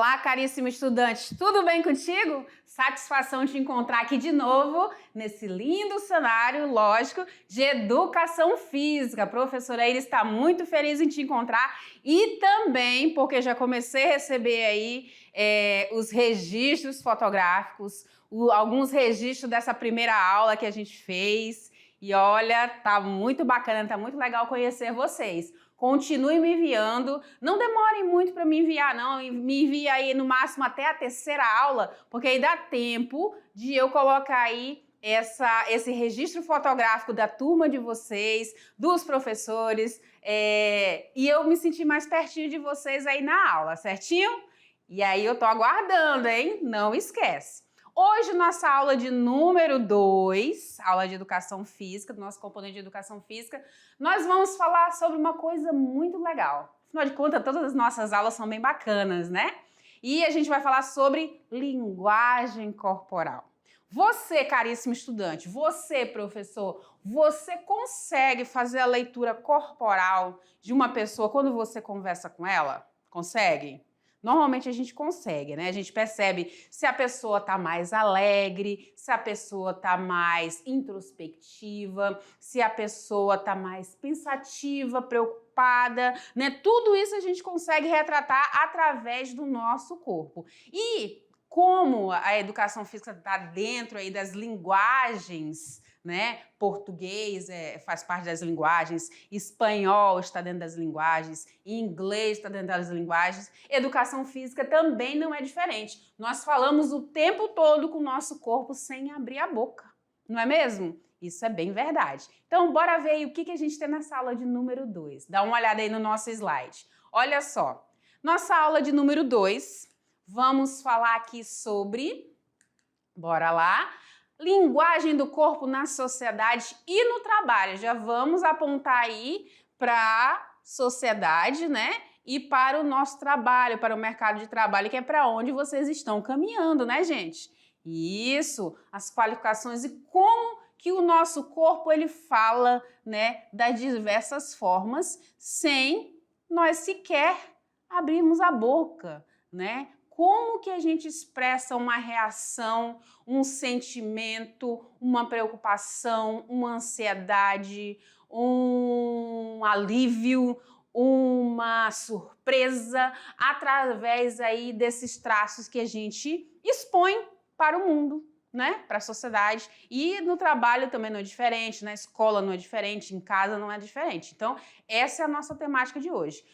Olá, caríssimo estudante, tudo bem contigo? Satisfação te encontrar aqui de novo nesse lindo cenário, lógico, de educação física. A professora Iris está muito feliz em te encontrar e também porque já comecei a receber aí os registros fotográficos, alguns registros dessa primeira aula que a gente fez. E olha, tá muito bacana, tá muito legal conhecer vocês. Continue me enviando, não demorem muito para me enviar não, me envia aí no máximo até a terceira aula, porque aí dá tempo de eu colocar aí esse registro fotográfico da turma de vocês, dos professores, e eu me sentir mais pertinho de vocês aí na aula, certinho? E aí eu tô aguardando, hein? Não esquece. Hoje, nossa aula de número 2, aula de educação física, do nosso componente de educação física, nós vamos falar sobre uma coisa muito legal. Afinal de contas, todas as nossas aulas são bem bacanas, né? E a gente vai falar sobre linguagem corporal. Você, caríssimo estudante, você, professor, você consegue fazer a leitura corporal de uma pessoa quando você conversa com ela? Consegue? Normalmente a gente consegue, né? A gente percebe se a pessoa tá mais alegre, se a pessoa tá mais introspectiva, se a pessoa tá mais pensativa, preocupada, né? Tudo isso a gente consegue retratar através do nosso corpo. E como a educação física está dentro aí das linguagens, né? Português faz parte das linguagens, espanhol está dentro das linguagens, inglês está dentro das linguagens, educação física também não é diferente. Nós falamos o tempo todo com o nosso corpo sem abrir a boca, não é mesmo? Isso é bem verdade. Então, bora ver aí o que a gente tem nessa aula de número 2. Dá uma olhada aí no nosso slide. Olha só, nossa aula de número 2, vamos falar aqui sobre, bora lá, linguagem do corpo na sociedade e no trabalho. Já vamos apontar aí para a sociedade, né? E para o nosso trabalho, para o mercado de trabalho, que é para onde vocês estão caminhando, né, gente? Isso, as qualificações e como que o nosso corpo ele fala, né, das diversas formas, sem nós sequer abrirmos a boca, né? Como que a gente expressa uma reação, um sentimento, uma preocupação, uma ansiedade, um alívio, uma surpresa, através aí desses traços que a gente expõe para o mundo, né? Para a sociedade. E no trabalho também não é diferente, na escola não é diferente, em casa não é diferente. Então, essa é a nossa temática de hoje.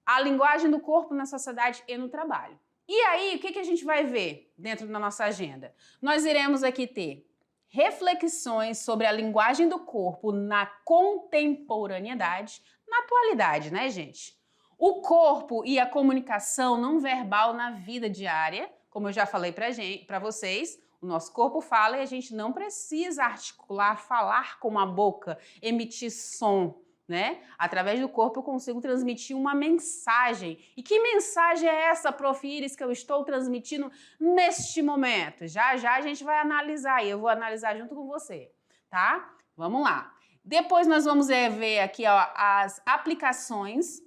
A linguagem do corpo na sociedade e no trabalho. E aí, o que a gente vai ver dentro da nossa agenda? Nós iremos aqui ter reflexões sobre a linguagem do corpo na contemporaneidade, na atualidade, né, gente? O corpo e a comunicação não verbal na vida diária, como eu já falei para vocês, o nosso corpo fala e a gente não precisa articular, falar com a boca, emitir som. Né? Através do corpo eu consigo transmitir uma mensagem. E que mensagem é essa, Prof. Iris, que eu estou transmitindo neste momento? Já já a gente vai analisar e eu vou analisar junto com você, tá? Vamos lá. Depois nós vamos ver aqui ó, as aplicações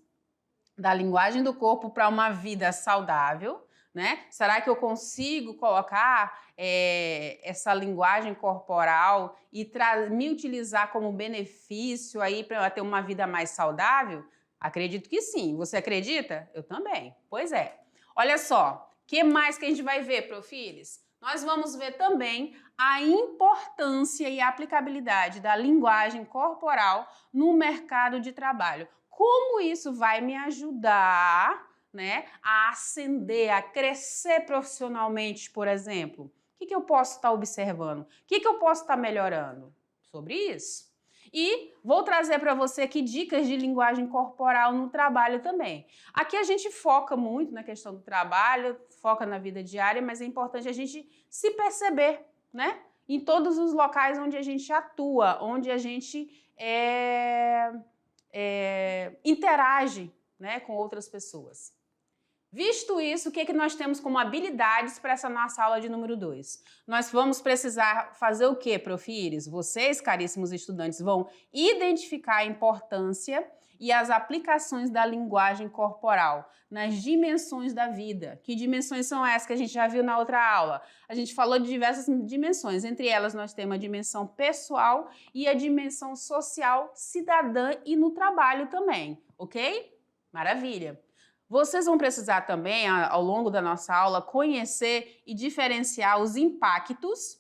da linguagem do corpo para uma vida saudável. Né? Será que eu consigo colocar essa linguagem corporal e me utilizar como benefício aí para ter uma vida mais saudável? Acredito que sim. Você acredita? Eu também. Pois é. Olha só, o que mais que a gente vai ver, Prof. Iris? Nós vamos ver também a importância e a aplicabilidade da linguagem corporal no mercado de trabalho. Como isso vai me ajudar, né, a ascender, a crescer profissionalmente, por exemplo? O que eu posso estar observando? O que eu posso estar melhorando? Sobre isso. E vou trazer para você aqui dicas de linguagem corporal no trabalho também. Aqui a gente foca muito na questão do trabalho, foca na vida diária, mas é importante a gente se perceber, né? Em todos os locais onde a gente atua, onde a gente interage, né, com outras pessoas. Visto isso, o que nós temos como habilidades para essa nossa aula de número 2? Nós vamos precisar fazer o quê, Prof. Iris? Vocês, caríssimos estudantes, vão identificar a importância e as aplicações da linguagem corporal nas dimensões da vida. Que dimensões são essas que a gente já viu na outra aula? A gente falou de diversas dimensões, entre elas nós temos a dimensão pessoal e a dimensão social, cidadã e no trabalho também, ok? Maravilha! Vocês vão precisar também, ao longo da nossa aula, conhecer e diferenciar os impactos,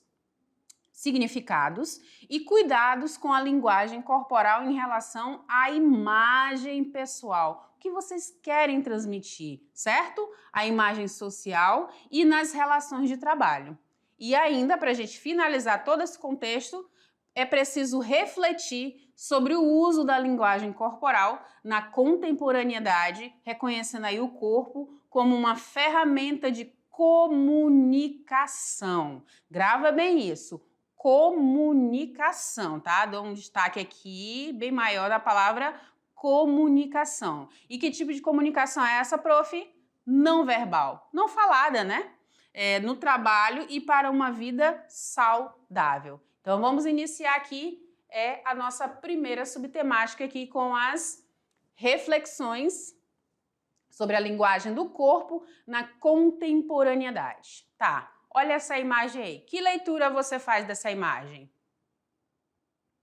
significados e cuidados com a linguagem corporal em relação à imagem pessoal. O que vocês querem transmitir, certo? A imagem social e nas relações de trabalho. E ainda, para a gente finalizar todo esse contexto, é preciso refletir sobre o uso da linguagem corporal na contemporaneidade, reconhecendo aí o corpo como uma ferramenta de comunicação. Grava bem isso. Comunicação, tá? Dou um destaque aqui bem maior da palavra comunicação. E que tipo de comunicação é essa, prof? Não verbal, não falada, né? No trabalho e para uma vida saudável. Então vamos iniciar aqui a nossa primeira subtemática aqui com as reflexões sobre a linguagem do corpo na contemporaneidade. Tá? Olha essa imagem aí. Que leitura você faz dessa imagem?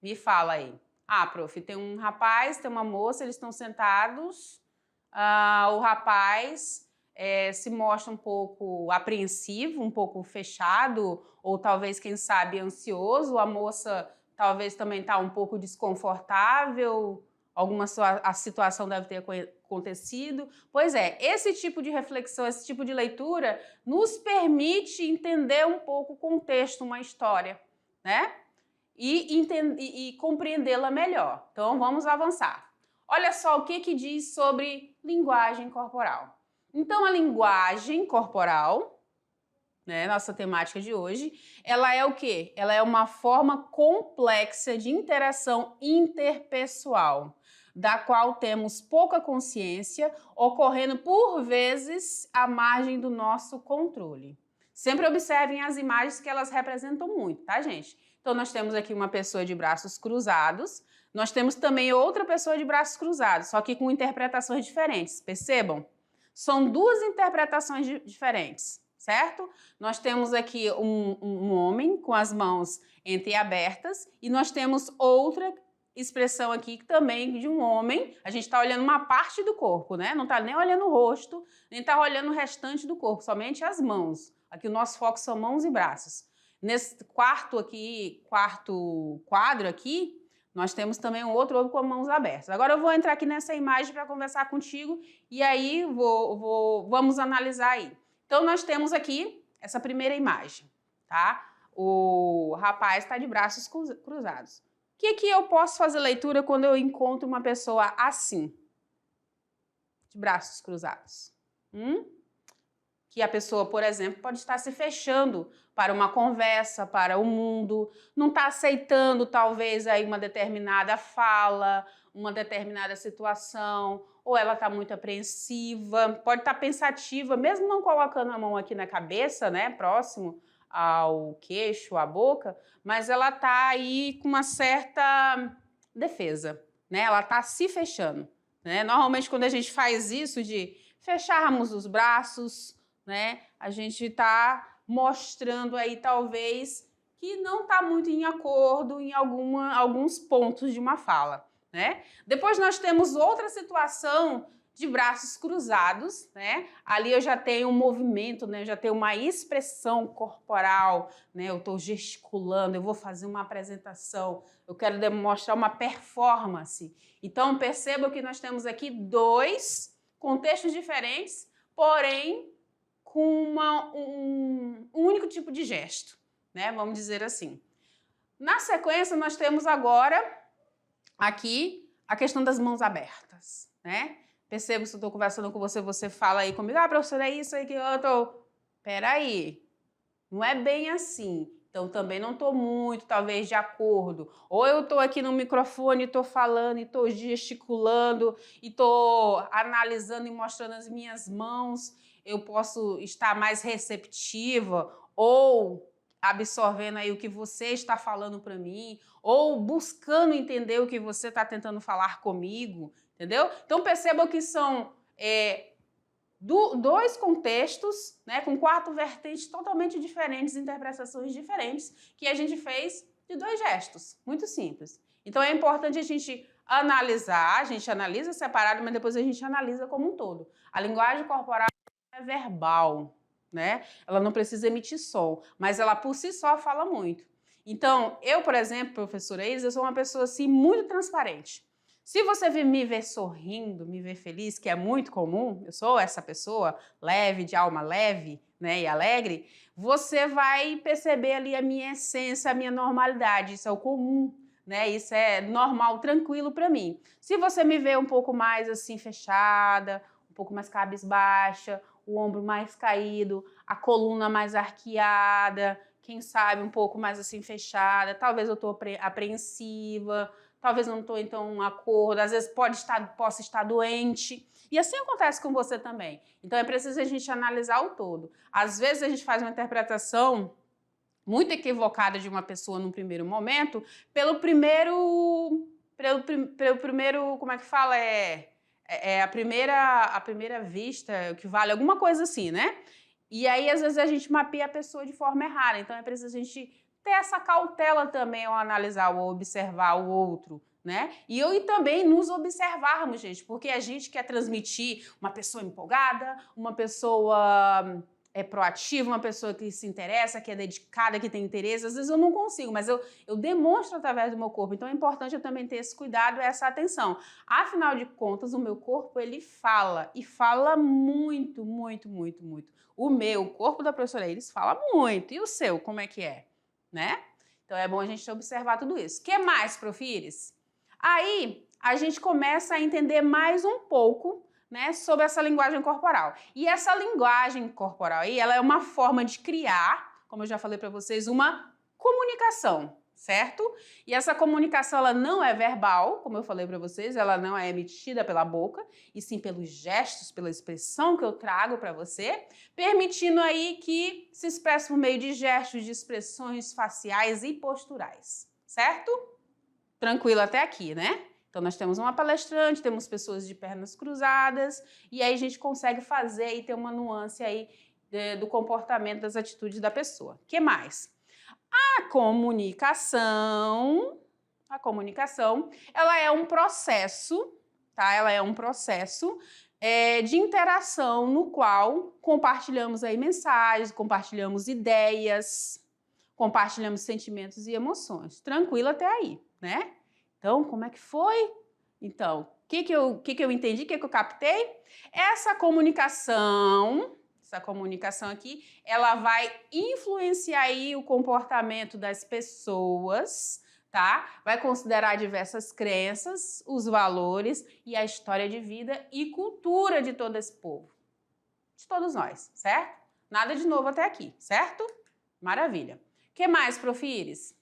Me fala aí. Ah, prof, tem um rapaz, tem uma moça, eles estão sentados. O rapaz se mostra um pouco apreensivo, um pouco fechado, ou talvez, quem sabe, ansioso. A moça talvez também está um pouco desconfortável. A situação deve ter acontecido. Pois é, esse tipo de reflexão, esse tipo de leitura nos permite entender um pouco o contexto, uma história, né? E compreendê-la melhor. Então, vamos avançar. Olha só o que diz sobre linguagem corporal. Então, a linguagem corporal, né, nossa temática de hoje, ela é o quê? Ela é uma forma complexa de interação interpessoal, da qual temos pouca consciência, ocorrendo por vezes à margem do nosso controle. Sempre observem as imagens que elas representam muito, tá, gente? Então, nós temos aqui uma pessoa de braços cruzados, nós temos também outra pessoa de braços cruzados, só que com interpretações diferentes, percebam? São duas interpretações diferentes, certo? Nós temos aqui um homem com as mãos entreabertas e nós temos outra expressão aqui também de um homem. A gente está olhando uma parte do corpo, né? Não está nem olhando o rosto, nem está olhando o restante do corpo, somente as mãos. Aqui o nosso foco são mãos e braços. Nesse quarto quadro aqui, nós temos também um outro homem com as mãos abertas. Agora eu vou entrar aqui nessa imagem para conversar contigo e aí vamos analisar aí. Então nós temos aqui essa primeira imagem, tá? O rapaz está de braços cruzados. O que eu posso fazer leitura quando eu encontro uma pessoa assim, de braços cruzados? Que a pessoa, por exemplo, pode estar se fechando para uma conversa, para o mundo, não está aceitando talvez aí uma determinada fala, uma determinada situação, ou ela está muito apreensiva, pode estar pensativa, mesmo não colocando a mão aqui na cabeça, né, próximo ao queixo, à boca, mas ela está aí com uma certa defesa, né, ela está se fechando, né? Normalmente quando a gente faz isso de fecharmos os braços, né, a gente está mostrando aí talvez que não está muito em acordo em alguns pontos de uma fala, né? Depois nós temos outra situação de braços cruzados, né? Ali eu já tenho um movimento, né? Eu já tenho uma expressão corporal, né? Eu estou gesticulando, eu vou fazer uma apresentação, eu quero demonstrar uma performance. Então percebam que nós temos aqui dois contextos diferentes, porém com um único tipo de gesto, né? Vamos dizer assim. Na sequência, nós temos agora aqui a questão das mãos abertas, né? Percebo que se eu estou conversando com você, você fala aí comigo, professora, é isso aí que eu estou... Peraí, não é bem assim. Então, também não estou muito, talvez, de acordo. Ou eu estou aqui no microfone, estou falando, e estou gesticulando, e estou analisando e mostrando as minhas mãos, eu posso estar mais receptiva ou absorvendo aí o que você está falando para mim ou buscando entender o que você está tentando falar comigo, entendeu? Então percebam que são dois contextos, né, com quatro vertentes totalmente diferentes, interpretações diferentes, que a gente fez de dois gestos, muito simples. Então é importante a gente analisar, a gente analisa separado, mas depois a gente analisa como um todo. A linguagem corporal é verbal, né? Ela não precisa emitir som, mas ela por si só fala muito. Então, eu, por exemplo, professora Iris, eu sou uma pessoa assim muito transparente. Se você me ver sorrindo, me ver feliz, que é muito comum, eu sou essa pessoa leve, de alma leve, né, e alegre, você vai perceber ali a minha essência, a minha normalidade, isso é o comum, né? Isso é normal, tranquilo para mim. Se você me vê um pouco mais assim fechada, um pouco mais cabisbaixa, o ombro mais caído, a coluna mais arqueada, quem sabe um pouco mais assim fechada, talvez eu estou apreensiva, talvez não estou então um acordo, às vezes posso estar doente. E assim acontece com você também. Então é preciso a gente analisar o todo. Às vezes a gente faz uma interpretação muito equivocada de uma pessoa num primeiro momento, pelo primeiro, como é que fala? A primeira vista, o que vale, alguma coisa assim, né? E aí, às vezes, a gente mapeia a pessoa de forma errada. Então, é preciso a gente ter essa cautela também ao analisar ou observar o outro, né? E também nos observarmos, gente, porque a gente quer transmitir uma pessoa empolgada, uma pessoa proativa, uma pessoa que se interessa, que é dedicada, que tem interesse. Às vezes eu não consigo, mas eu demonstro através do meu corpo. Então é importante eu também ter esse cuidado, essa atenção. Afinal de contas, o meu corpo, ele fala, e fala muito, muito, muito, muito. O corpo da professora Iris fala muito. E o seu, como é que é? Né? Então é bom a gente observar tudo isso. O que mais, Prof. Iris? Aí a gente começa a entender mais um pouco, né, sobre essa linguagem corporal. E essa linguagem corporal aí, ela é uma forma de criar, como eu já falei para vocês, uma comunicação, certo? E essa comunicação, ela não é verbal, como eu falei para vocês, ela não é emitida pela boca, e sim pelos gestos, pela expressão que eu trago para você, permitindo aí que se expresse por meio de gestos, de expressões faciais e posturais, certo? Tranquilo até aqui, né? Então, nós temos uma palestrante, temos pessoas de pernas cruzadas, e aí a gente consegue fazer e ter uma nuance aí do comportamento, das atitudes da pessoa. O que mais? A comunicação, ela é um processo, tá? Ela é um processo de interação no qual compartilhamos aí mensagens, compartilhamos ideias, compartilhamos sentimentos e emoções. Tranquilo até aí, né? Então, como é que foi? Então, o que eu entendi, o que eu captei? Essa comunicação aqui, ela vai influenciar aí o comportamento das pessoas, tá? Vai considerar diversas crenças, os valores e a história de vida e cultura de todo esse povo. De todos nós, certo? Nada de novo até aqui, certo? Maravilha. O que mais, Prof. Iris?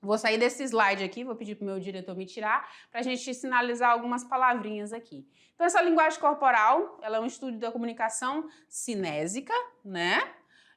Vou sair desse slide aqui, vou pedir para o meu diretor me tirar, para a gente sinalizar algumas palavrinhas aqui. Então, essa linguagem corporal, ela é um estudo da comunicação cinésica, né?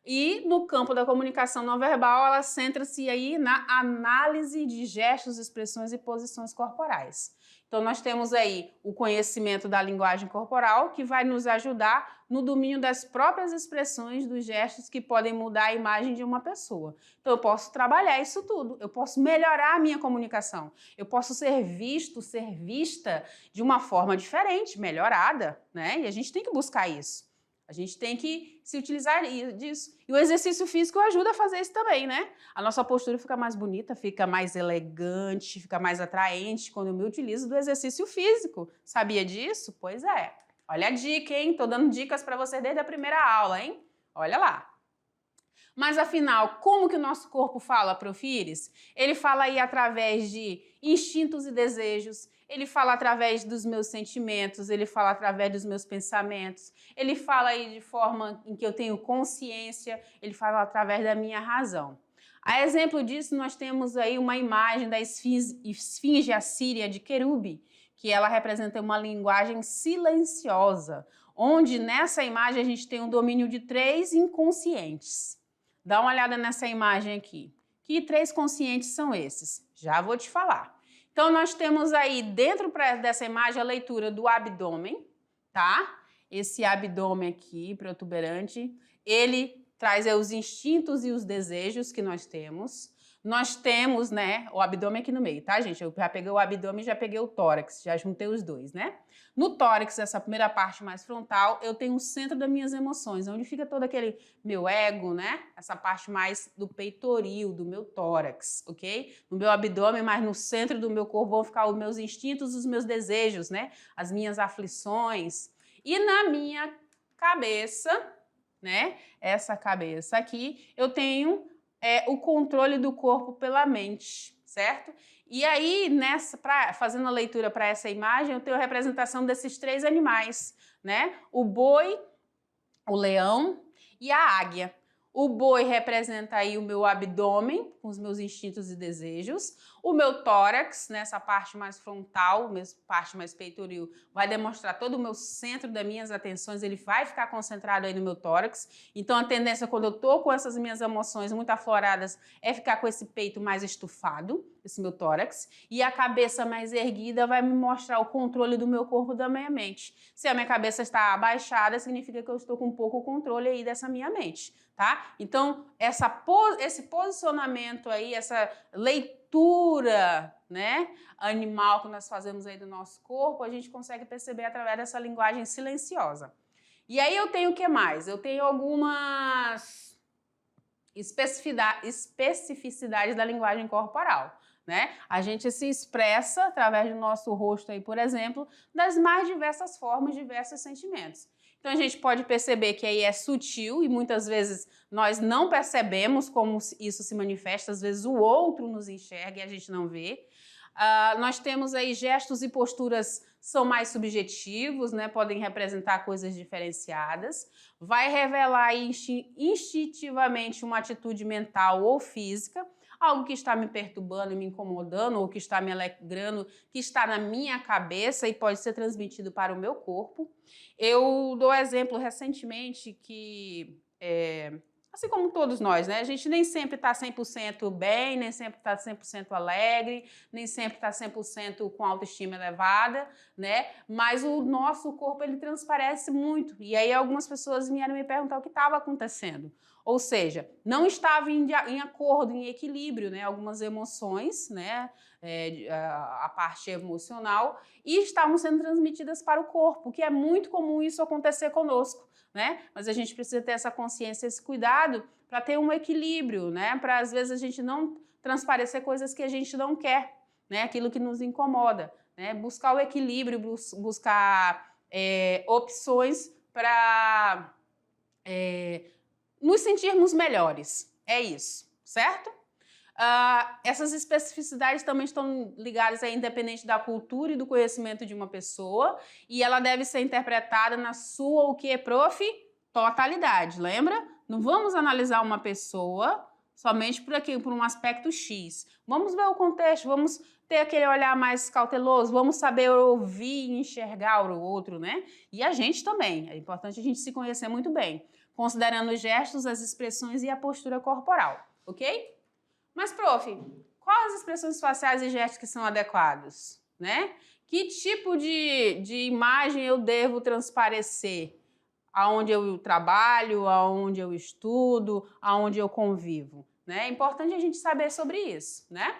E no campo da comunicação não verbal, ela centra-se aí na análise de gestos, expressões e posições corporais. Então, nós temos aí o conhecimento da linguagem corporal, que vai nos ajudar no domínio das próprias expressões, dos gestos que podem mudar a imagem de uma pessoa. Então, eu posso trabalhar isso tudo, eu posso melhorar a minha comunicação, eu posso ser visto, ser vista de uma forma diferente, melhorada, né? E a gente tem que buscar isso. A gente tem que se utilizar disso. E o exercício físico ajuda a fazer isso também, né? A nossa postura fica mais bonita, fica mais elegante, fica mais atraente quando eu me utilizo do exercício físico. Sabia disso? Pois é. Olha a dica, hein? Tô dando dicas para você desde a primeira aula, hein? Olha lá. Mas afinal, como que o nosso corpo fala, Prof. Iris? Ele fala aí através de instintos e desejos, ele fala através dos meus sentimentos, ele fala através dos meus pensamentos, ele fala aí de forma em que eu tenho consciência, ele fala através da minha razão. A exemplo disso, nós temos aí uma imagem da esfinge assíria de Querube, que ela representa uma linguagem silenciosa, onde nessa imagem a gente tem um domínio de 3 inconscientes. Dá uma olhada nessa imagem aqui. Que 3 conscientes são esses? Já vou te falar. Então, nós temos aí, dentro dessa imagem, a leitura do abdômen, tá? Esse abdômen aqui, protuberante, ele traz os instintos e os desejos que nós temos. Nós temos, né, o abdômen aqui no meio, tá, gente? Eu já peguei o abdômen e já peguei o tórax, já juntei os dois, né? No tórax, essa primeira parte mais frontal, eu tenho o centro das minhas emoções, onde fica todo aquele meu ego, né? Essa parte mais do peitoril, do meu tórax, ok? No meu abdômen, mas no centro do meu corpo vão ficar os meus instintos, os meus desejos, né? As minhas aflições. E na minha cabeça, né? Essa cabeça aqui, eu tenho o controle do corpo pela mente, certo? E aí, fazendo a leitura para essa imagem, eu tenho a representação desses três animais, né? O boi, o leão e a águia. O boi representa aí o meu abdômen, com os meus instintos e desejos. O meu tórax, nessa parte mais frontal, parte mais peitoril, vai demonstrar todo o meu centro das minhas atenções, ele vai ficar concentrado aí no meu tórax. Então, a tendência quando eu tô com essas minhas emoções muito afloradas é ficar com esse peito mais estufado, esse meu tórax. E a cabeça mais erguida vai me mostrar o controle do meu corpo e da minha mente. Se a minha cabeça está abaixada, significa que eu estou com pouco controle aí dessa minha mente. Tá? Então, esse posicionamento aí, essa leitura, né, animal que nós fazemos aí do nosso corpo, a gente consegue perceber através dessa linguagem silenciosa. E aí eu tenho o que mais? Eu tenho algumas especificidades da linguagem corporal, né? A gente se expressa através do nosso rosto aí, por exemplo, das mais diversas formas, diversos sentimentos. Então, a gente pode perceber que aí é sutil e muitas vezes nós não percebemos como isso se manifesta, às vezes o outro nos enxerga e a gente não vê. Nós temos aí gestos e posturas são mais subjetivos, né? Podem representar coisas diferenciadas. Vai revelar aí instintivamente uma atitude mental ou física, algo que está me perturbando, me incomodando, ou que está me alegrando, que está na minha cabeça e pode ser transmitido para o meu corpo. Eu dou exemplo recentemente que, assim como todos nós, né? A gente nem sempre está 100% bem, nem sempre está 100% alegre, nem sempre está 100% com autoestima elevada, né? Mas o nosso corpo, ele transparece muito. E aí algumas pessoas vieram me perguntar o que estava acontecendo. Ou seja, não estava em acordo, em equilíbrio, né? Algumas emoções, né? A parte emocional, e estavam sendo transmitidas para o corpo, que é muito comum isso acontecer conosco, né? Mas a gente precisa ter essa consciência, esse cuidado para ter um equilíbrio, né? Para às vezes a gente não transparecer coisas que a gente não quer, né? Aquilo que nos incomoda, né? Buscar o equilíbrio, buscar opções para nos sentirmos melhores. É isso, certo? Essas especificidades também estão ligadas independente da cultura e do conhecimento de uma pessoa, e ela deve ser interpretada na sua, o que, prof? Totalidade, lembra? Não vamos analisar uma pessoa somente por um aspecto X. Vamos ver o contexto, vamos ter aquele olhar mais cauteloso, vamos saber ouvir e enxergar o outro, né? E a gente também, é importante a gente se conhecer muito bem, considerando os gestos, as expressões e a postura corporal, ok? Mas, prof, quais as expressões faciais e gestos que são adequados, né? Que tipo de imagem eu devo transparecer? Aonde eu trabalho, aonde eu estudo, aonde eu convivo, né? É importante a gente saber sobre isso, né?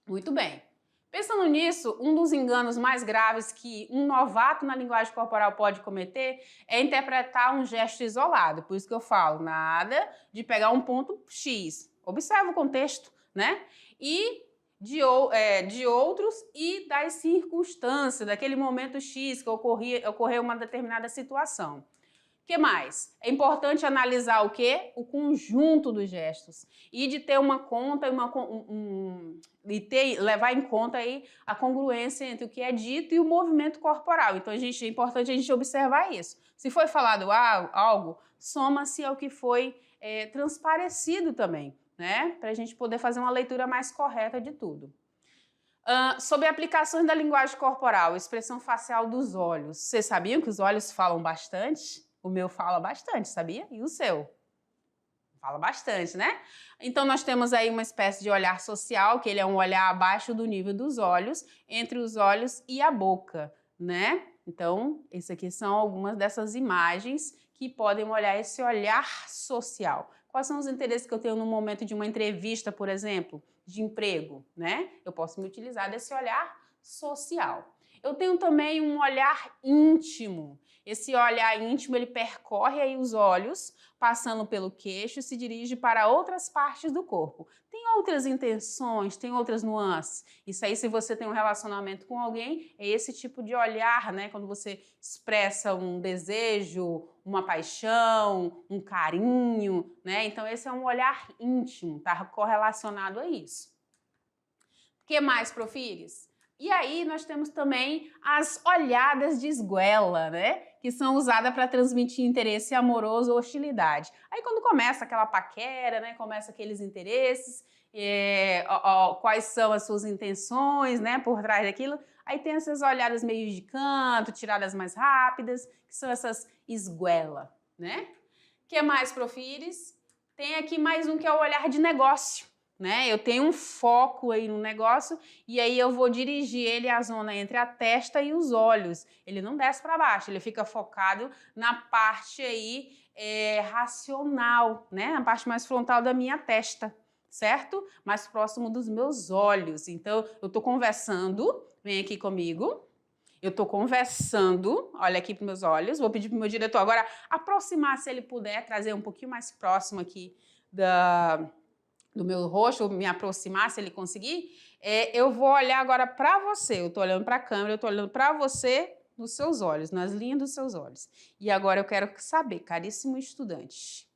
Muito bem. Pensando nisso, um dos enganos mais graves que um novato na linguagem corporal pode cometer é interpretar um gesto isolado. Por isso que eu falo, nada de pegar um ponto X. Observa o contexto, né? E de outros e das circunstâncias, daquele momento X que ocorreu uma determinada situação. O que mais? É importante analisar o quê? O conjunto dos gestos e de ter uma conta, levar em conta aí a congruência entre o que é dito e o movimento corporal. Então, é importante a gente observar isso. Se foi falado algo, soma-se ao que foi transparecido também, né? Para a gente poder fazer uma leitura mais correta de tudo. Sobre aplicações da linguagem corporal, expressão facial dos olhos. Vocês sabiam que os olhos falam bastante? O meu fala bastante, sabia? E o seu? Fala bastante, né? Então, nós temos aí uma espécie de olhar social, que ele é um olhar abaixo do nível dos olhos, entre os olhos e a boca, né? Então, isso aqui são algumas dessas imagens que podem olhar esse olhar social. Quais são os interesses que eu tenho no momento de uma entrevista, por exemplo, de emprego, né? Eu posso me utilizar desse olhar social. Eu tenho também um olhar íntimo. Esse olhar íntimo, ele percorre aí os olhos, passando pelo queixo e se dirige para outras partes do corpo. Tem outras intenções, tem outras nuances. Isso aí, se você tem um relacionamento com alguém, é esse tipo de olhar, né? Quando você expressa um desejo, uma paixão, um carinho, né? Então, esse é um olhar íntimo, tá correlacionado a isso. O que mais, Profires? E aí nós temos também as olhadas de esguela, né? Que são usadas para transmitir interesse amoroso ou hostilidade. Aí quando começa aquela paquera, né? Começa aqueles interesses, quais são as suas intenções, né? Por trás daquilo. Aí tem essas olhadas meio de canto, tiradas mais rápidas, que são essas esguela, né? O que mais, Profires? Tem aqui mais um que é o olhar de negócio. Né? Eu tenho um foco aí no negócio e aí eu vou dirigir ele à zona entre a testa e os olhos. Ele não desce para baixo, ele fica focado na parte aí racional, né? A parte mais frontal da minha testa, certo? Mais próximo dos meus olhos. Então, eu estou conversando, vem aqui comigo. Eu estou conversando, olha aqui para meus olhos, vou pedir para o meu diretor agora aproximar, se ele puder, trazer um pouquinho mais próximo aqui do meu rosto, me aproximar, se ele conseguir, eu vou olhar agora para você. Eu estou olhando para a câmera, eu estou olhando para você nos seus olhos, nas linhas dos seus olhos. E agora eu quero saber, caríssimo estudante,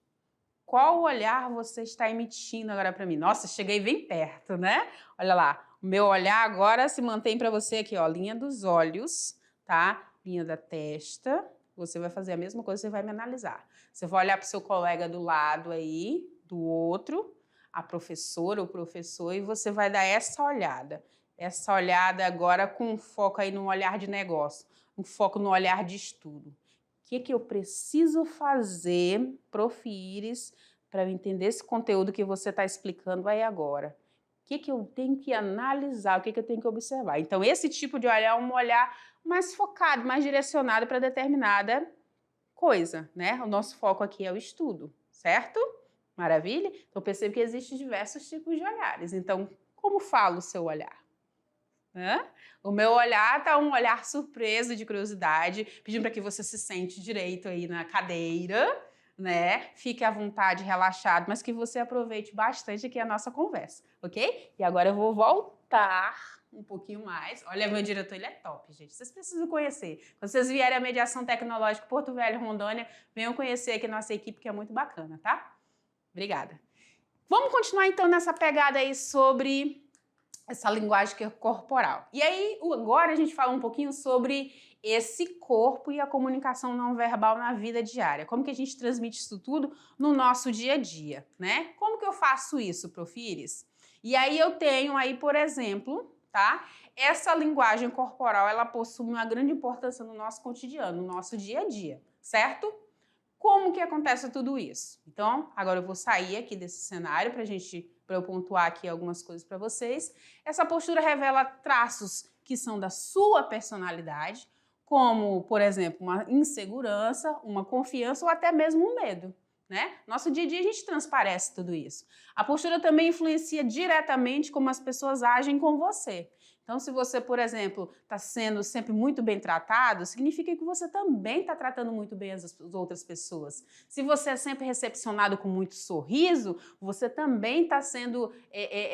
qual olhar você está emitindo agora para mim? Nossa, cheguei bem perto, né? Olha lá, o meu olhar agora se mantém para você aqui, ó, linha dos olhos, tá? Linha da testa. Você vai fazer a mesma coisa, você vai me analisar. Você vai olhar para o seu colega do lado aí, do outro, a professora ou professor, e você vai dar essa olhada agora com foco aí no olhar de negócio, um foco no olhar de estudo. O que eu preciso fazer, Profires, para eu entender esse conteúdo que você está explicando aí agora? O que eu tenho que analisar, o que eu tenho que observar? Então, esse tipo de olhar é um olhar mais focado, mais direcionado para determinada coisa, né? O nosso foco aqui é o estudo, certo? Maravilha? Então, percebe que existem diversos tipos de olhares. Então, como fala o seu olhar? O meu olhar está um olhar surpreso, de curiosidade, pedindo para que você se sente direito aí na cadeira, né? Fique à vontade, relaxado, mas que você aproveite bastante aqui a nossa conversa, ok? E agora eu vou voltar um pouquinho mais. Olha, meu diretor, ele é top, gente. Vocês precisam conhecer. Quando vocês vierem à Mediação Tecnológica Porto Velho, Rondônia, venham conhecer aqui a nossa equipe, que é muito bacana, tá? Obrigada. Vamos continuar, então, nessa pegada aí sobre essa linguagem corporal. E aí, agora a gente fala um pouquinho sobre esse corpo e a comunicação não verbal na vida diária. Como que a gente transmite isso tudo no nosso dia a dia, né? Como que eu faço isso, Profires? E aí eu tenho aí, por exemplo, tá? Essa linguagem corporal, ela possui uma grande importância no nosso cotidiano, no nosso dia a dia, certo? Como que acontece tudo isso? Então, agora eu vou sair aqui desse cenário para eu pontuar aqui algumas coisas para vocês. Essa postura revela traços que são da sua personalidade, como, por exemplo, uma insegurança, uma confiança ou até mesmo um medo, né? Nosso dia a dia a gente transparece tudo isso. A postura também influencia diretamente como as pessoas agem com você. Então, se você, por exemplo, está sendo sempre muito bem tratado, significa que você também está tratando muito bem as outras pessoas. Se você é sempre recepcionado com muito sorriso, você também está sendo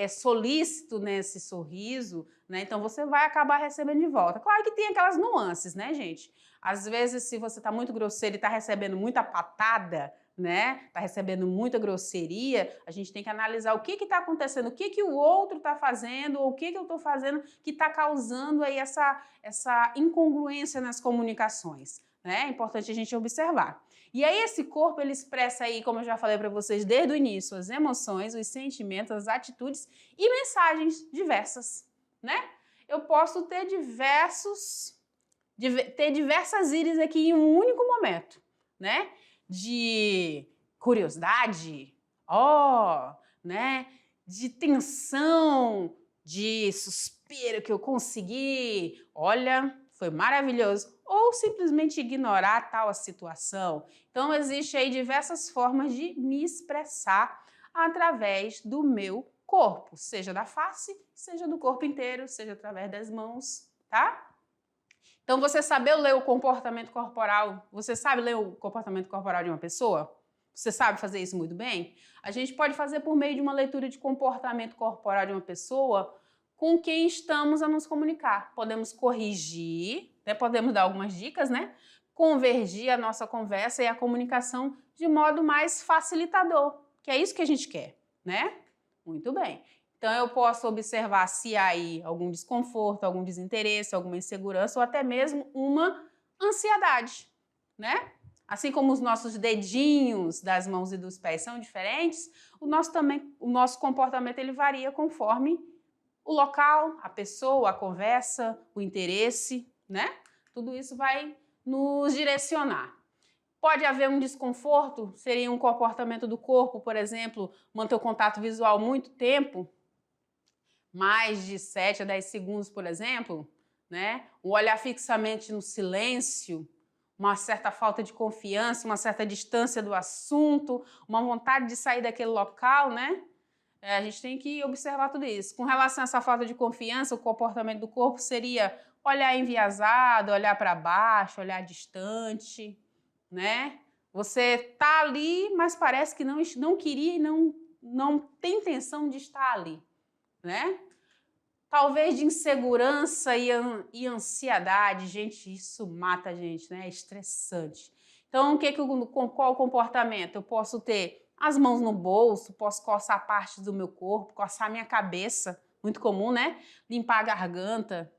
solícito nesse sorriso, né? Então, você vai acabar recebendo de volta. Claro que tem aquelas nuances, né, gente? Às vezes, se você está muito grosseiro e está recebendo muita patada, né? Tá recebendo muita grosseria, a gente tem que analisar o que está acontecendo, o que o outro está fazendo, ou o que eu estou fazendo que está causando aí essa incongruência nas comunicações, né? É importante a gente observar. E aí esse corpo, ele expressa aí, como eu já falei para vocês desde o início, as emoções, os sentimentos, as atitudes e mensagens diversas, né? Eu posso ter diversas íris aqui em um único momento, né? De curiosidade, né? De tensão, de suspiro que eu consegui. Olha, foi maravilhoso. Ou simplesmente ignorar tal a situação. Então, existe aí diversas formas de me expressar através do meu corpo, seja da face, seja do corpo inteiro, seja através das mãos, tá? Então, você saber ler o comportamento corporal, você sabe ler o comportamento corporal de uma pessoa? Você sabe fazer isso muito bem? A gente pode fazer por meio de uma leitura de comportamento corporal de uma pessoa com quem estamos a nos comunicar. Podemos corrigir, né? Podemos dar algumas dicas, né? Convergir a nossa conversa e a comunicação de modo mais facilitador, que é isso que a gente quer, né? Muito bem. Então, eu posso observar se há aí algum desconforto, algum desinteresse, alguma insegurança ou até mesmo uma ansiedade, né? Assim como os nossos dedinhos das mãos e dos pés são diferentes, o nosso comportamento ele varia conforme o local, a pessoa, a conversa, o interesse, né? Tudo isso vai nos direcionar. Pode haver um desconforto, seria um comportamento do corpo, por exemplo, manter o contato visual muito tempo, mais de 7 a 10 segundos, por exemplo, né? O olhar fixamente no silêncio, uma certa falta de confiança, uma certa distância do assunto, uma vontade de sair daquele local, né? A gente tem que observar tudo isso. Com relação a essa falta de confiança, o comportamento do corpo seria olhar enviesado, olhar para baixo, olhar distante, né? Você tá ali, mas parece que não queria e não tem intenção de estar ali, né? Talvez de insegurança e ansiedade, gente, isso mata a gente, né? É estressante. Então, qual o comportamento? Eu posso ter as mãos no bolso, posso coçar partes do meu corpo, coçar minha cabeça, muito comum, né? Limpar a garganta,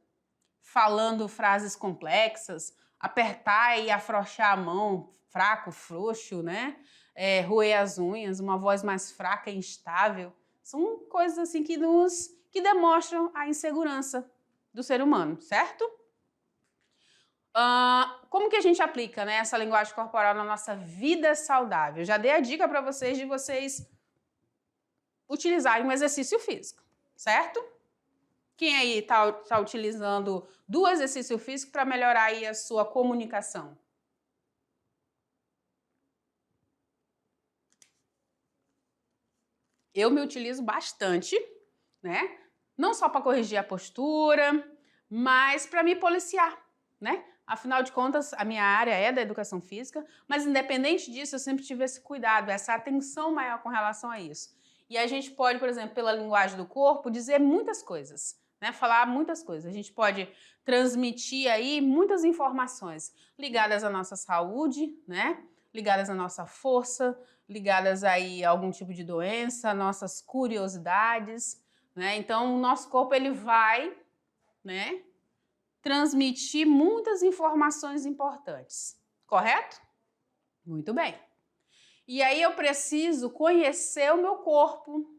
falando frases complexas, apertar e afrouxar a mão, fraco, frouxo, né? Roer as unhas, uma voz mais fraca e instável. São coisas assim que demonstram a insegurança do ser humano, certo? Como que a gente aplica, né, essa linguagem corporal na nossa vida saudável? Eu já dei a dica para vocês de vocês utilizarem um exercício físico, certo? Quem aí tá utilizando do exercício físico para melhorar aí a sua comunicação? Eu me utilizo bastante, né? Não só para corrigir a postura, mas para me policiar, né? Afinal de contas, a minha área é da educação física, mas independente disso, eu sempre tive esse cuidado, essa atenção maior com relação a isso. E a gente pode, por exemplo, pela linguagem do corpo, dizer muitas coisas, né? Falar muitas coisas. A gente pode transmitir aí muitas informações ligadas à nossa saúde, né? Ligadas à nossa força, ligadas aí a algum tipo de doença, nossas curiosidades, né? Então, o nosso corpo ele vai, né, transmitir muitas informações importantes, correto? Muito bem. E aí eu preciso conhecer o meu corpo,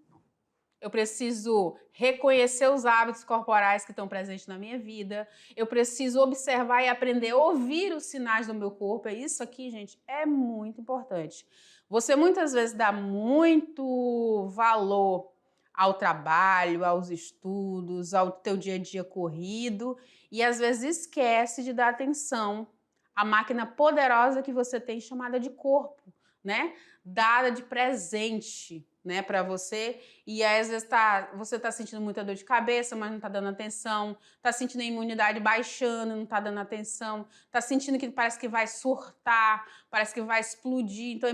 eu preciso reconhecer os hábitos corporais que estão presentes na minha vida, eu preciso observar e aprender a ouvir os sinais do meu corpo. Isso aqui, gente, é muito importante. Você muitas vezes dá muito valor ao trabalho, aos estudos, ao teu dia a dia corrido e às vezes esquece de dar atenção à máquina poderosa que você tem chamada de corpo, né? Dada de presente, né, para você, e aí, às vezes você tá sentindo muita dor de cabeça, mas não tá dando atenção, tá sentindo a imunidade baixando, não tá dando atenção, tá sentindo que parece que vai surtar, parece que vai explodir. Então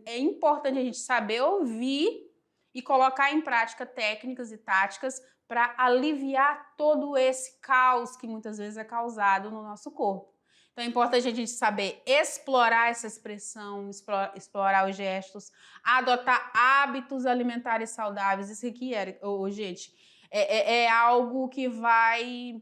é importante a gente saber ouvir e colocar em prática técnicas e táticas para aliviar todo esse caos que muitas vezes é causado no nosso corpo. Então é importante a gente saber explorar essa expressão, explorar os gestos, adotar hábitos alimentares saudáveis. Isso aqui, gente, é algo que vai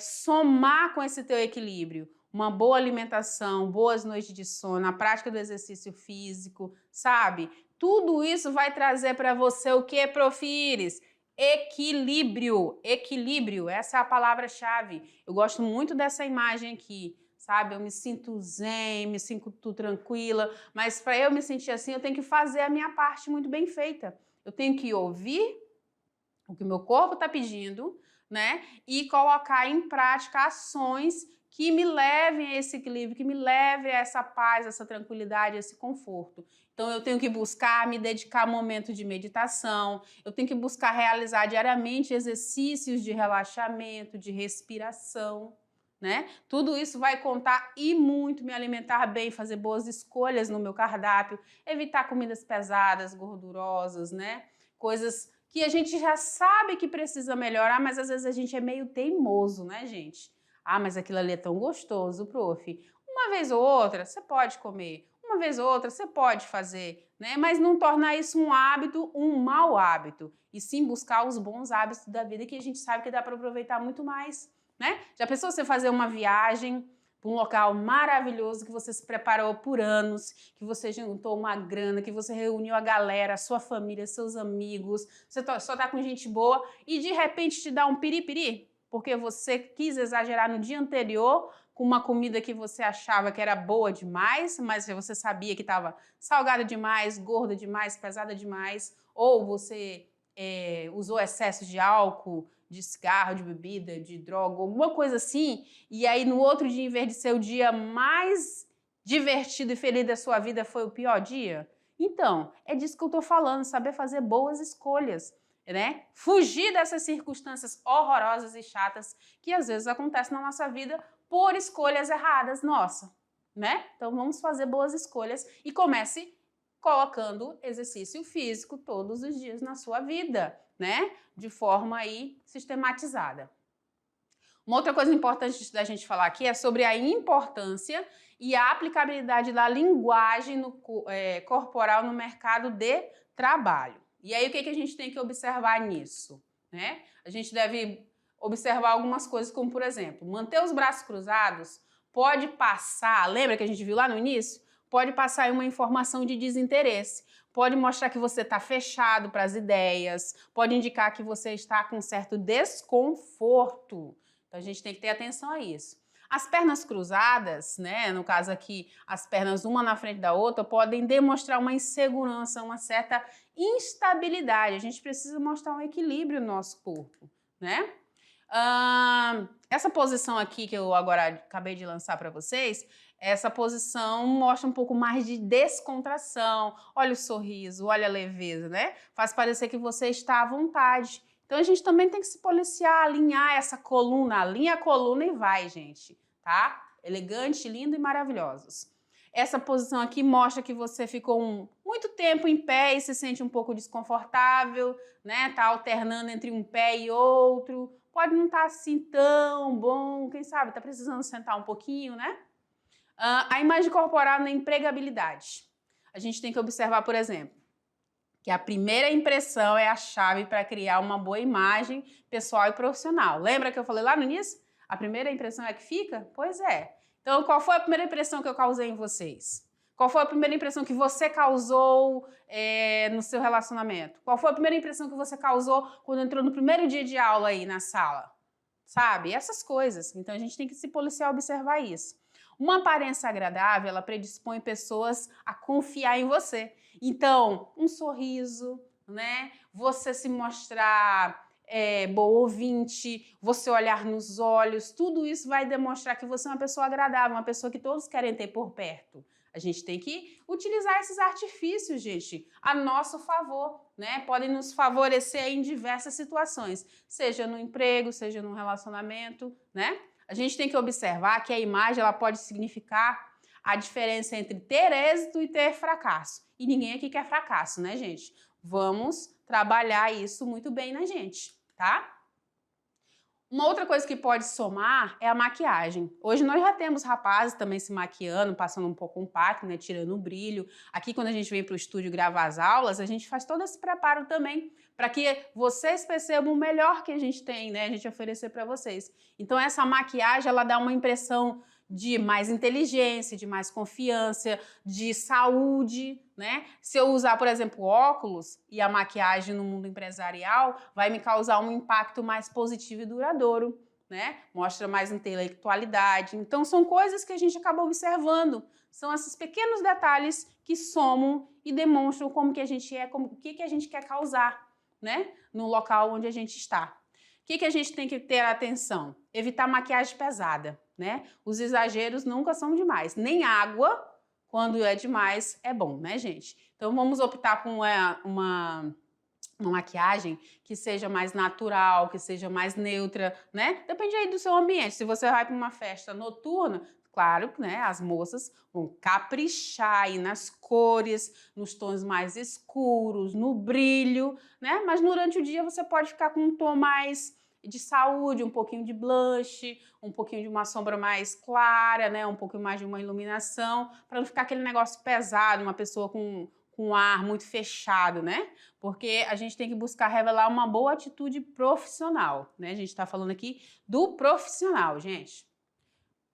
somar com esse teu equilíbrio. Uma boa alimentação, boas noites de sono, a prática do exercício físico, sabe? Tudo isso vai trazer para você o que, Profires? Equilíbrio. Equilíbrio, essa é a palavra-chave. Eu gosto muito dessa imagem aqui. sabe? Eu me sinto zen, me sinto tranquila, mas para eu me sentir assim, eu tenho que fazer a minha parte muito bem feita. Eu tenho que ouvir o que o meu corpo está pedindo, né? E colocar em prática ações que me levem a esse equilíbrio, que me levem a essa paz, essa tranquilidade, esse conforto. Então, eu tenho que buscar me dedicar a momento de meditação, eu tenho que buscar realizar diariamente exercícios de relaxamento, de respiração, né? Tudo isso vai contar e muito me alimentar bem, fazer boas escolhas no meu cardápio, evitar comidas pesadas, gordurosas, né? Coisas que a gente já sabe que precisa melhorar, mas às vezes a gente é meio teimoso, né, gente? Ah, mas aquilo ali é tão gostoso, prof. Uma vez ou outra, você pode comer. Uma vez ou outra, você pode fazer, né? Mas não tornar isso um hábito, um mau hábito. E sim buscar os bons hábitos da vida que a gente sabe que dá para aproveitar muito mais, né? Já pensou você fazer uma viagem para um local maravilhoso que você se preparou por anos, que você juntou uma grana, que você reuniu a galera, a sua família, seus amigos, você só tá com gente boa e de repente te dá um piripiri? Porque você quis exagerar no dia anterior com uma comida que você achava que era boa demais, mas você sabia que estava salgada demais, gorda demais, pesada demais, ou você usou excesso de álcool, de cigarro, de bebida, de droga, alguma coisa assim, e aí no outro dia, em vez de ser o dia mais divertido e feliz da sua vida, foi o pior dia? Então, é disso que eu tô falando, saber fazer boas escolhas, né? Fugir dessas circunstâncias horrorosas e chatas que às vezes acontecem na nossa vida por escolhas erradas, nossa, né? Então vamos fazer boas escolhas e comece colocando exercício físico todos os dias na sua vida, né? De forma aí sistematizada. Uma outra coisa importante da gente falar aqui é sobre a importância e a aplicabilidade da linguagem corporal no mercado de trabalho. E aí o que a gente tem que observar nisso, né? A gente deve observar algumas coisas como, por exemplo, manter os braços cruzados pode passar, lembra que a gente viu lá no início? Pode passar aí uma informação de desinteresse. Pode mostrar que você está fechado para as ideias, pode indicar que você está com certo desconforto. Então, a gente tem que ter atenção a isso. As pernas cruzadas, né, no caso aqui, as pernas uma na frente da outra, podem demonstrar uma insegurança, uma certa instabilidade. A gente precisa mostrar um equilíbrio no nosso corpo, né? Essa posição aqui que eu agora acabei de lançar para vocês, essa posição mostra um pouco mais de descontração. Olha o sorriso, olha a leveza, né? Faz parecer que você está à vontade. Então a gente também tem que se policiar, alinhar essa coluna, alinha a coluna e vai, gente, tá? Elegante, lindo e maravilhosos. Essa posição aqui mostra que você ficou muito tempo em pé e se sente um pouco desconfortável, né? Tá alternando entre um pé e outro. Pode não estar assim tão bom, quem sabe tá precisando sentar um pouquinho, né? A imagem corporal na empregabilidade. A gente tem que observar, por exemplo, que a primeira impressão é a chave para criar uma boa imagem pessoal e profissional. Lembra que eu falei lá no início? A primeira impressão é que fica? Pois é. Então, qual foi a primeira impressão que eu causei em vocês? Qual foi a primeira impressão que você causou no seu relacionamento? Qual foi a primeira impressão que você causou quando entrou no primeiro dia de aula aí na sala? Sabe? Essas coisas. Então, a gente tem que se policiar a observar isso. Uma aparência agradável, ela predispõe pessoas a confiar em você. Então, um sorriso, né? Você se mostrar boa ouvinte, você olhar nos olhos, tudo isso vai demonstrar que você é uma pessoa agradável, uma pessoa que todos querem ter por perto. A gente tem que utilizar esses artifícios, gente, a nosso favor, né? Podem nos favorecer em diversas situações, seja no emprego, seja no relacionamento, né? A gente tem que observar que a imagem ela pode significar a diferença entre ter êxito e ter fracasso. E ninguém aqui quer fracasso, né, gente? Vamos trabalhar isso muito bem na gente, tá? Uma outra coisa que pode somar é a maquiagem. Hoje nós já temos rapazes também se maquiando, passando um pouco compacto, né, tirando o brilho. Aqui quando a gente vem para o estúdio gravar as aulas, a gente faz todo esse preparo também para que vocês percebam o melhor que a gente tem, né, a gente oferecer para vocês. Então essa maquiagem, ela dá uma impressão de mais inteligência, de mais confiança, de saúde, né? Se eu usar, por exemplo, óculos e a maquiagem no mundo empresarial, vai me causar um impacto mais positivo e duradouro, né? Mostra mais intelectualidade. Então, são coisas que a gente acaba observando. São esses pequenos detalhes que somam e demonstram como que a gente é, o que a gente quer causar, né? No local onde a gente está. O que a gente tem que ter atenção? Evitar maquiagem pesada, né? Os exageros nunca são demais. Nem água, quando é demais, é bom, né, gente? Então, vamos optar por uma maquiagem que seja mais natural, que seja mais neutra, né? Depende aí do seu ambiente. Se você vai para uma festa noturna, claro, né, as moças vão caprichar aí nas cores, nos tons mais escuros, no brilho, né? Mas durante o dia você pode ficar com um tom mais de saúde, um pouquinho de blush, um pouquinho de uma sombra mais clara, né? Um pouquinho mais de uma iluminação, para não ficar aquele negócio pesado, uma pessoa com um ar muito fechado, né? Porque a gente tem que buscar revelar uma boa atitude profissional, né? A gente está falando aqui do profissional, gente.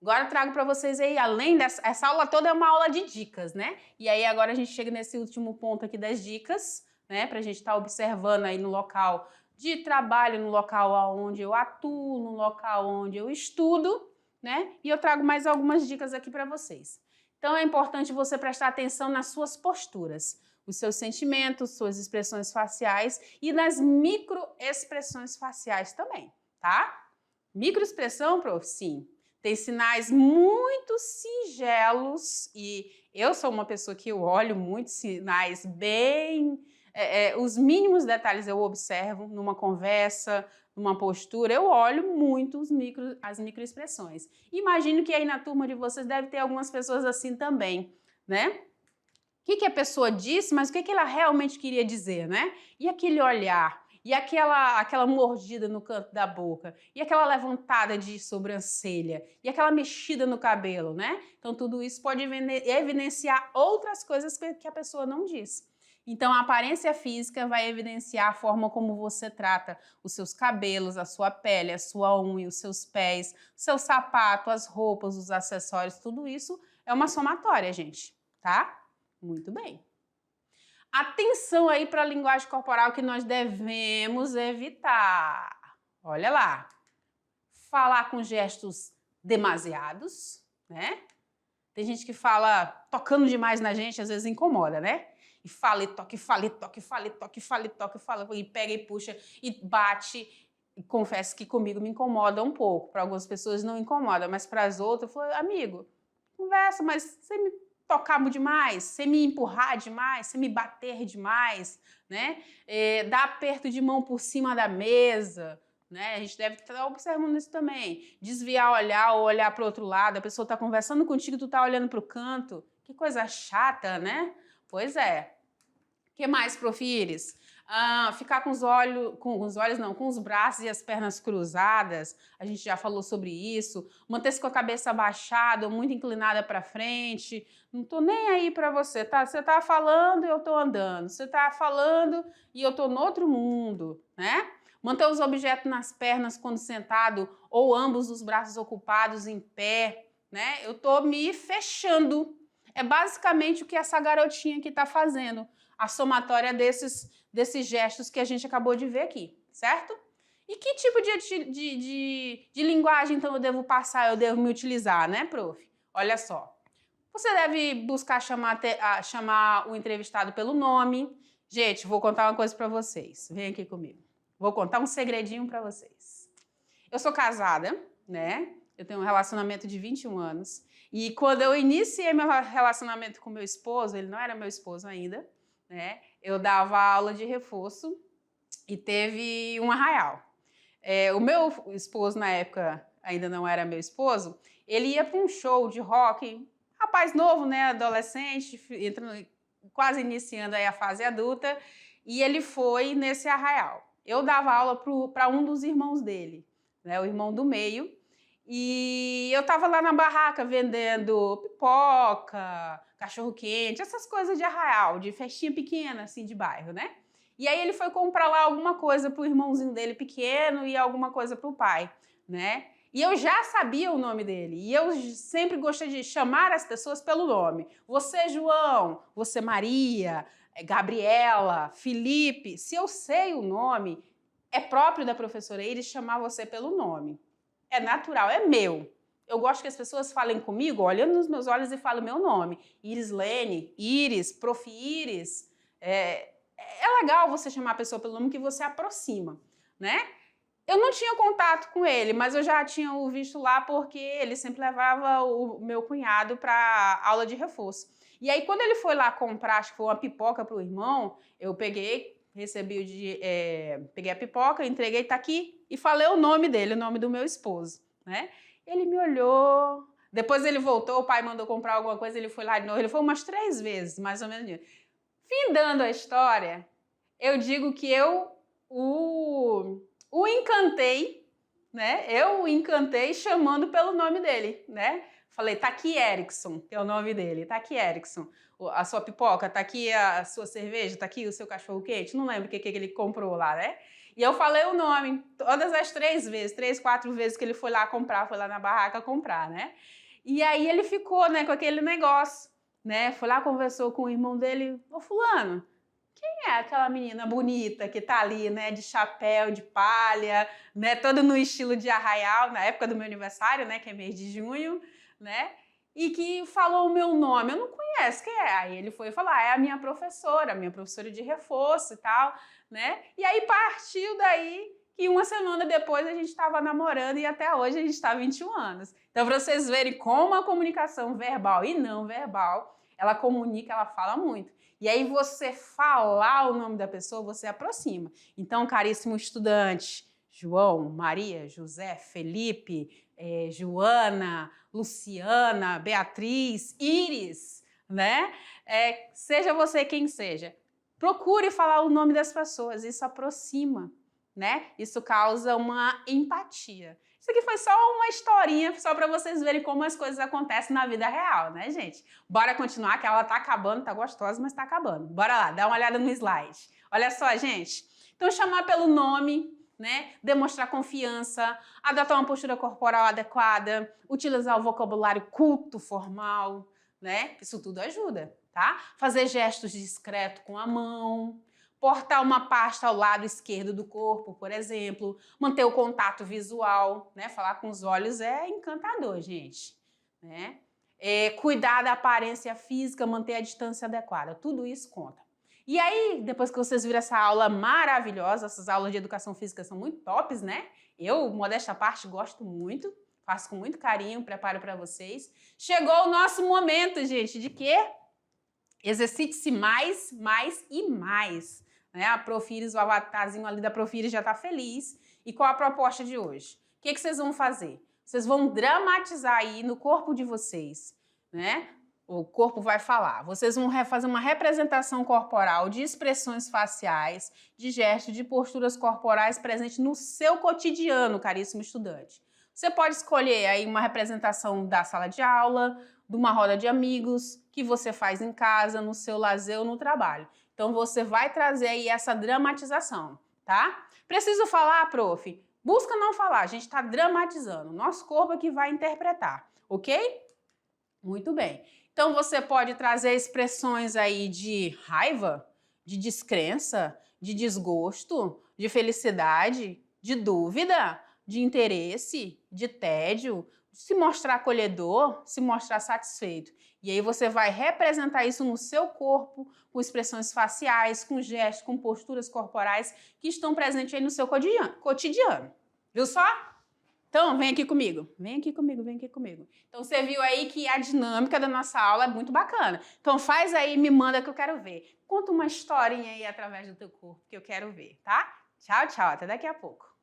Agora eu trago para vocês aí, além essa aula toda é uma aula de dicas, né? E aí agora a gente chega nesse último ponto aqui das dicas, né? Para a gente estar observando aí no local de trabalho, no local onde eu atuo, no local onde eu estudo, né? E eu trago mais algumas dicas aqui para vocês. Então é importante você prestar atenção nas suas posturas, os seus sentimentos, suas expressões faciais e nas microexpressões faciais também, tá? Microexpressão, prof, sim. Tem sinais muito singelos e eu sou uma pessoa que eu olho muitos sinais bem... os mínimos detalhes eu observo numa conversa, numa postura, eu olho muito as microexpressões. Imagino que aí na turma de vocês deve ter algumas pessoas assim também, né? O que a pessoa disse, mas o que ela realmente queria dizer, né? E aquele olhar, e aquela mordida no canto da boca, e aquela levantada de sobrancelha, e aquela mexida no cabelo, né? Então tudo isso pode evidenciar outras coisas que a pessoa não disse. Então, a aparência física vai evidenciar a forma como você trata os seus cabelos, a sua pele, a sua unha, os seus pés, seu sapato, as roupas, os acessórios, tudo isso é uma somatória, gente, tá? Muito bem. Atenção aí para a linguagem corporal que nós devemos evitar. Olha lá. Falar com gestos demasiados, né? Tem gente que fala tocando demais na gente, às vezes incomoda, né? E fala e toca, e fala e toca, e fala e toca, e fala e toca, e fala, e pega e puxa, e bate. E confesso que comigo me incomoda um pouco. Para algumas pessoas não incomoda, mas para as outras, eu falo, amigo, conversa, mas você me tocar demais, você me empurrar demais, você me bater demais, né? Dar aperto de mão por cima da mesa, né? A gente deve estar observando isso também. Desviar o olhar ou olhar para o outro lado, a pessoa está conversando contigo, tu está olhando para o canto. Que coisa chata, né? Pois é. O que mais, Prof. Iris? Ficar com os braços e as pernas cruzadas, a gente já falou sobre isso. Manter-se com a cabeça abaixada ou muito inclinada para frente. Não tô nem aí para você, tá? Você tá falando e eu tô andando. Você tá falando e eu tô no outro mundo, né? Manter os objetos nas pernas quando sentado ou ambos os braços ocupados em pé, né? Eu tô me fechando. É basicamente o que essa garotinha aqui tá fazendo. A somatória desses gestos que a gente acabou de ver aqui, certo? E que tipo de linguagem, então, eu devo passar, eu devo me utilizar, né, prof? Olha só. Você deve buscar chamar o entrevistado pelo nome. Gente, vou contar uma coisa para vocês. Vem aqui comigo. Vou contar um segredinho para vocês. Eu sou casada, né? Eu tenho um relacionamento de 21 anos. E quando eu iniciei meu relacionamento com meu esposo, ele não era meu esposo ainda, né? Eu dava aula de reforço e teve um arraial. O meu esposo, na época, ainda não era meu esposo, ele ia para um show de rock, rapaz novo, né, adolescente, quase iniciando aí a fase adulta, e ele foi nesse arraial. Eu dava aula para um dos irmãos dele, né, o irmão do meio, e eu estava lá na barraca vendendo pipoca, cachorro-quente, essas coisas de arraial, de festinha pequena, assim, de bairro, né? E aí ele foi comprar lá alguma coisa pro irmãozinho dele pequeno e alguma coisa pro pai, né? E eu já sabia o nome dele. E eu sempre gostei de chamar as pessoas pelo nome. Você, João, você, Maria, Gabriela, Felipe. Se eu sei o nome, é próprio da professora Iris chamar você pelo nome. é natural, é meu. Eu gosto que as pessoas falem comigo, olhando nos meus olhos e falem meu nome. Iris Lene, Iris, Prof. Iris. É legal você chamar a pessoa pelo nome que você aproxima, né? Eu não tinha contato com ele, mas eu já tinha o visto lá porque ele sempre levava o meu cunhado para aula de reforço. E aí, quando ele foi lá comprar, acho que foi uma pipoca para o irmão, eu peguei, peguei a pipoca, entreguei, tá aqui, e falei o nome dele, o nome do meu esposo, né? Ele me olhou, depois ele voltou, o pai mandou comprar alguma coisa, ele foi lá de novo, ele foi umas 3 vezes, mais ou menos. Findando a história, eu digo que eu o encantei, né? Eu o encantei chamando pelo nome dele, né? Falei, tá aqui Erickson, que é o nome dele, tá aqui Erickson. A sua pipoca, tá aqui a sua cerveja, tá aqui o seu cachorro quente, não lembro o que ele comprou lá, né? E eu falei o nome todas as 3 vezes, 3, 4 vezes que ele foi lá comprar, foi lá na barraca comprar, né? E aí ele ficou, né, com aquele negócio, né? Foi lá, conversou com o irmão dele, ô fulano, quem é aquela menina bonita que tá ali, né, de chapéu, de palha, né, todo no estilo de arraial, na época do meu aniversário, né, que é mês de junho, né, e que falou o meu nome, eu não conheço, quem é? Aí ele foi falar, é a minha professora de reforço e tal, né, e aí partiu daí que uma semana depois a gente estava namorando e até hoje a gente está 21 anos. Então, para vocês verem como a comunicação verbal e não verbal, ela comunica, ela fala muito. E aí você falar o nome da pessoa, você aproxima. Então, caríssimo estudante, João, Maria, José, Felipe, Joana, Luciana, Beatriz, Iris, né? Seja você quem seja, procure falar o nome das pessoas, isso aproxima, né? Isso causa uma empatia. Isso aqui foi só uma historinha, só para vocês verem como as coisas acontecem na vida real, né, gente? Bora continuar, que ela tá acabando, tá gostosa, mas tá acabando. Bora lá, dá uma olhada no slide. Olha só, gente. Então, chamar pelo nome, né? Demonstrar confiança, adotar uma postura corporal adequada, utilizar o vocabulário culto, formal, né? Isso tudo ajuda, tá? Fazer gestos discretos com a mão, portar uma pasta ao lado esquerdo do corpo, por exemplo, manter o contato visual, né? Falar com os olhos é encantador, gente, né? Cuidar da aparência física, manter a distância adequada, tudo isso conta. E aí, depois que vocês viram essa aula maravilhosa, essas aulas de educação física são muito tops, né? Eu, modéstia à parte, gosto muito, faço com muito carinho, preparo para vocês. Chegou o nosso momento, gente, de quê? Exercite-se mais, mais e mais. Né? A Prof. Iris, o avatarzinho ali da Prof. Iris já está feliz. E qual a proposta de hoje? O que vocês vão fazer? Vocês vão dramatizar aí no corpo de vocês, né? O corpo vai falar. Vocês vão fazer uma representação corporal de expressões faciais, de gestos, de posturas corporais presentes no seu cotidiano, caríssimo estudante. Você pode escolher aí uma representação da sala de aula, de uma roda de amigos, que você faz em casa, no seu lazer ou no trabalho. Então, você vai trazer aí essa dramatização, tá? Preciso falar, prof? Busca não falar, a gente está dramatizando. Nosso corpo é que vai interpretar, ok? Muito bem. Então, você pode trazer expressões aí de raiva, de descrença, de desgosto, de felicidade, de dúvida, de interesse, de tédio, se mostrar acolhedor, se mostrar satisfeito. E aí você vai representar isso no seu corpo, com expressões faciais, com gestos, com posturas corporais que estão presentes aí no seu cotidiano. Viu só? Então, vem aqui comigo. Vem aqui comigo, vem aqui comigo. Então, você viu aí que a dinâmica da nossa aula é muito bacana. Então, faz aí, me manda que eu quero ver. Conta uma historinha aí através do teu corpo que eu quero ver, tá? Tchau, tchau. Até daqui a pouco.